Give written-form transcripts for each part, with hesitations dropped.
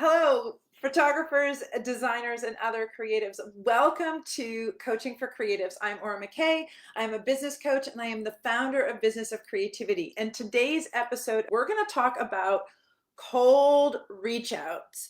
Hello, photographers, designers, and other creatives. Welcome to Coaching for Creatives. I'm McKay. I'm a business coach and I am the founder of Business of Creativity. In today's episode, we're going to talk about cold reach outs.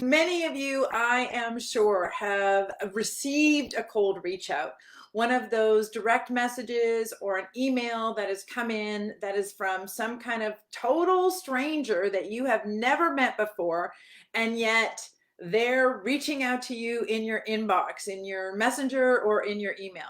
Many of you, I am sure, have received a cold reach out. One of those direct messages or an email that has come in that is from some kind of total stranger that you have never met before, and yet they're reaching out to you in your inbox, in your messenger, or in your email.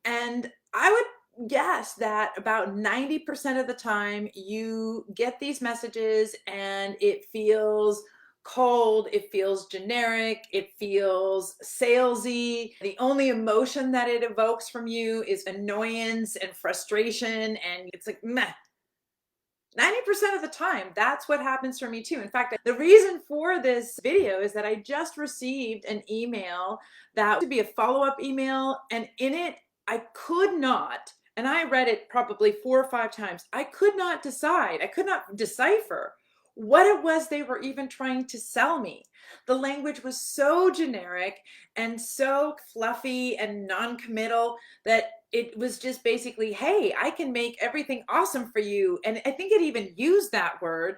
And I would guess that about 90% of the time you get these messages and it feels cold, it feels generic, it feels salesy. The only emotion that it evokes from you is annoyance and frustration, and it's like meh. 90% of the time, that's what happens for me too. In fact, the reason for this video is that I just received an email that would be a follow-up email, and in it, I could not, and I read it probably 4 or 5 times, I could not decide, I could not decipher what it was they were even trying to sell me. The language was so generic and so fluffy and non-committal that it was just basically, hey, I can make everything awesome for you. And I think it even used that word.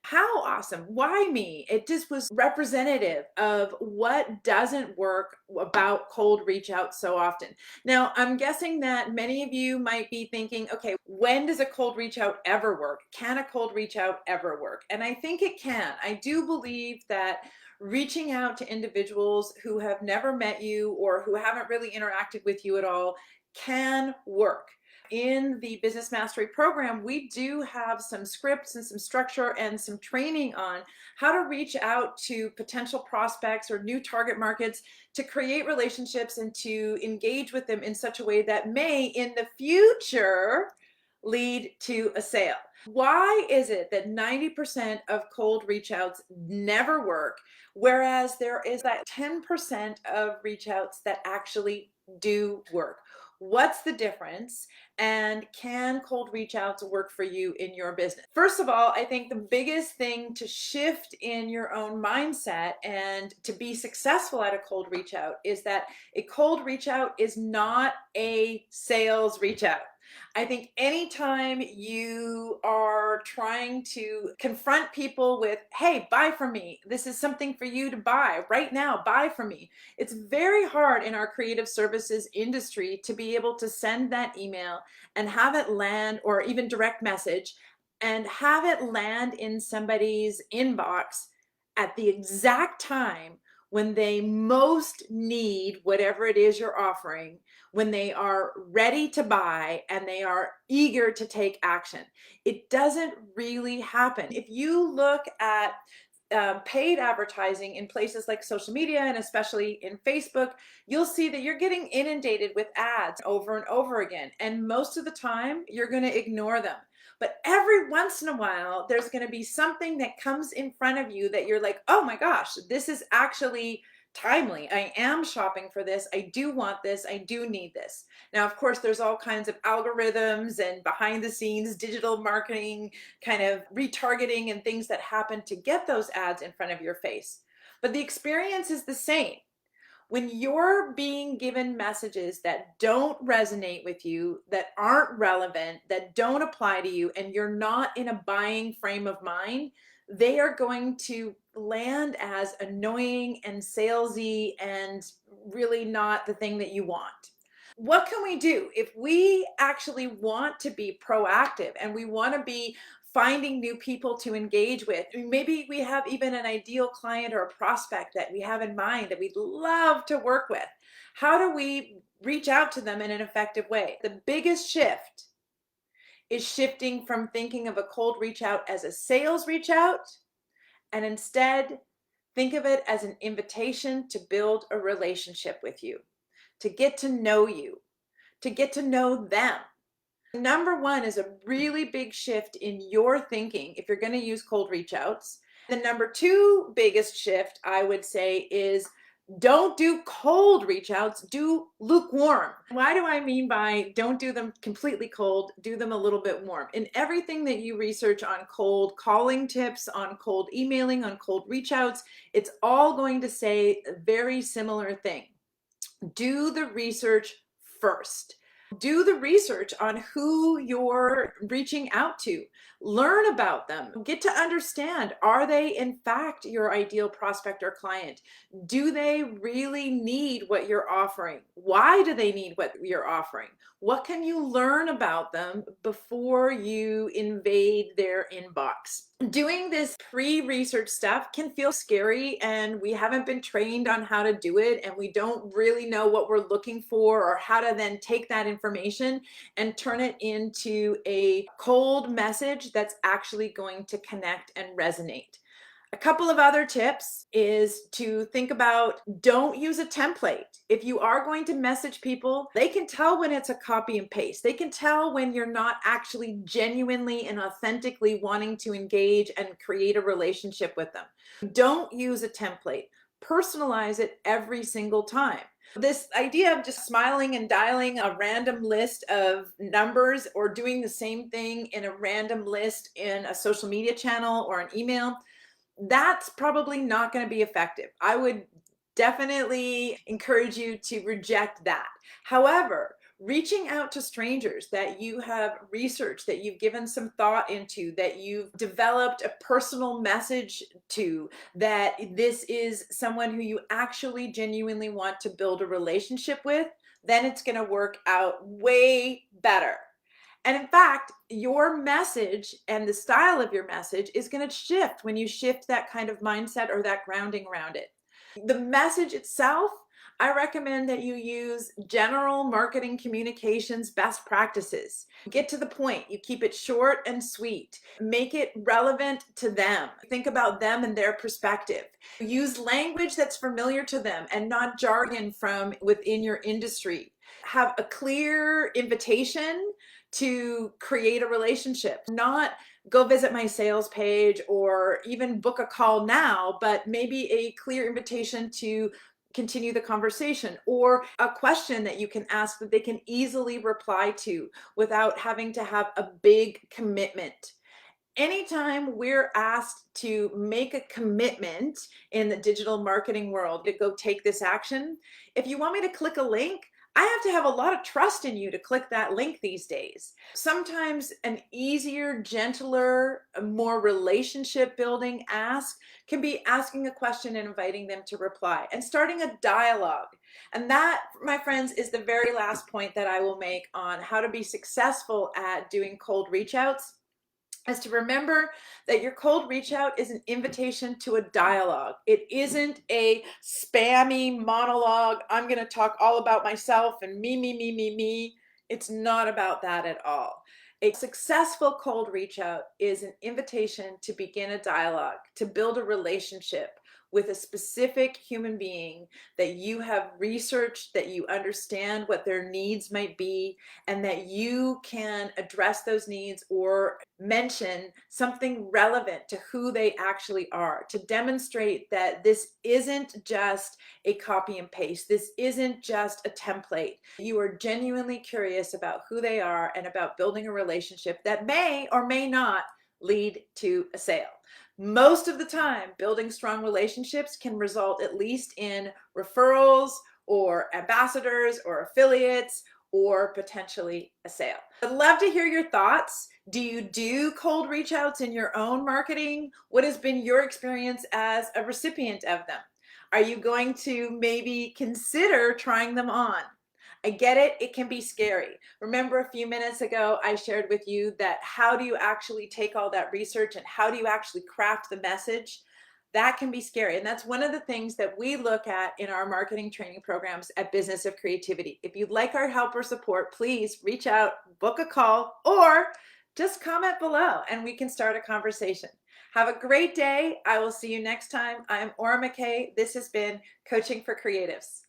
How awesome? Why me? It just was representative of what doesn't work about cold reach out so often. Now, I'm guessing that many of you might be thinking, okay, when does a cold reach out ever work? Can a cold reach out ever work? And I think it can. I do believe that reaching out to individuals who have never met you or who haven't really interacted with you at all can work. In the Business Mastery program, we do have some scripts and some structure and some training on how to reach out to potential prospects or new target markets to create relationships and to engage with them in such a way that may, in the future, lead to a sale. Why is it that 90% of cold reach outs never work, whereas there is that 10% of reach outs that actually do work? What's the difference? And can cold reach outs work for you in your business? First of all, I think the biggest thing to shift in your own mindset and to be successful at a cold reach out is that a cold reach out is not a sales reach out. I think anytime you are trying to confront people with, hey, buy from me, this is something for you to buy right now, buy from me. It's very hard in our creative services industry to be able to send that email and have it land, or even direct message, and have it land in somebody's inbox at the exact time when they most need whatever it is you're offering, when they are ready to buy and they are eager to take action. It doesn't really happen. If you look at paid advertising in places like social media and especially in Facebook, you'll see that you're getting inundated with ads over and over again. And most of the time, you're going to ignore them. But every once in a while, there's going to be something that comes in front of you that you're like, oh my gosh, this is actually timely. I am shopping for this. I do want this. I do need this. Now, of course, there's all kinds of algorithms and behind the scenes digital marketing kind of retargeting and things that happen to get those ads in front of your face. But the experience is the same. When you're being given messages that don't resonate with you, that aren't relevant, that don't apply to you, and you're not in a buying frame of mind, they are going to land as annoying and salesy and really not the thing that you want. What can we do if we actually want to be proactive and we want to be finding new people to engage with? Maybe we have even an ideal client or a prospect that we have in mind that we'd love to work with. How do we reach out to them in an effective way? The biggest shift is shifting from thinking of a cold reach out as a sales reach out, and instead think of it as an invitation to build a relationship with you, to get to know you, to get to know them. Number one is a really big shift in your thinking if you're going to use cold reach outs. The number two biggest shift, I would say, is Don't do cold reach outs, do lukewarm. Why do I mean by don't do them completely cold, do them a little bit warm? In everything that you research on cold calling tips, on cold emailing, on cold reach outs, it's all going to say a very similar thing. Do the research first. Do the research on who you're reaching out to. Learn about them. Get to understand, are they in fact your ideal prospect or client? Do they really need what you're offering? Why do they need what you're offering? What can you learn about them before you invade their inbox? Doing this pre-research stuff can feel scary, and we haven't been trained on how to do it, and we don't really know what we're looking for or how to then take that information and turn it into a cold message that's actually going to connect and resonate. A couple of other tips is to think about, don't use a template. If you are going to message people, they can tell when it's a copy and paste. They can tell when you're not actually genuinely and authentically wanting to engage and create a relationship with them. Don't use a template. Personalize it every single time. This idea of just smiling and dialing a random list of numbers or doing the same thing in a random list in a social media channel or an email, that's probably not going to be effective. I would definitely encourage you to reject that. However, reaching out to strangers that you have researched, that you've given some thought into, that you've developed a personal message to, that this is someone who you actually genuinely want to build a relationship with, then it's going to work out way better. And in fact, your message and the style of your message is going to shift when you shift that kind of mindset or that grounding around it. The message itself, I recommend that you use general marketing communications best practices. Get to the point. You keep it short and sweet. Make it relevant to them. Think about them and their perspective. Use language that's familiar to them and not jargon from within your industry. Have a clear invitation to create a relationship, not go visit my sales page or even book a call now, but maybe a clear invitation to continue the conversation, or a question that you can ask that they can easily reply to without having to have a big commitment. Anytime we're asked to make a commitment in the digital marketing world to go take this action, if you want me to click a link, I have to have a lot of trust in you to click that link these days. Sometimes an easier, gentler, more relationship building ask can be asking a question and inviting them to reply and starting a dialogue. And that, my friends, is the very last point that I will make on how to be successful at doing cold reach outs, is to remember that your cold reach out is an invitation to a dialogue. It isn't a spammy monologue. I'm going to talk all about myself and me, me, me, me, me. It's not about that at all. A successful cold reach out is an invitation to begin a dialogue, to build a relationship with a specific human being that you have researched, that you understand what their needs might be, and that you can address those needs or mention something relevant to who they actually are, to demonstrate that this isn't just a copy and paste. This isn't just a template. You are genuinely curious about who they are and about building a relationship that may or may not lead to a sale. Most of the time, building strong relationships can result at least in referrals or ambassadors or affiliates or potentially a sale. I'd love to hear your thoughts. Do you do cold reach outs in your own marketing? What has been your experience as a recipient of them? Are you going to maybe consider trying them on? I get it, it can be scary. Remember a few minutes ago, I shared with you that how do you actually take all that research and how do you actually craft the message? That can be scary. And that's one of the things that we look at in our marketing training programs at Business of Creativity. If you'd like our help or support, please reach out, book a call, or just comment below and we can start a conversation. Have a great day. I will see you next time. I'm McKay. This has been Coaching for Creatives.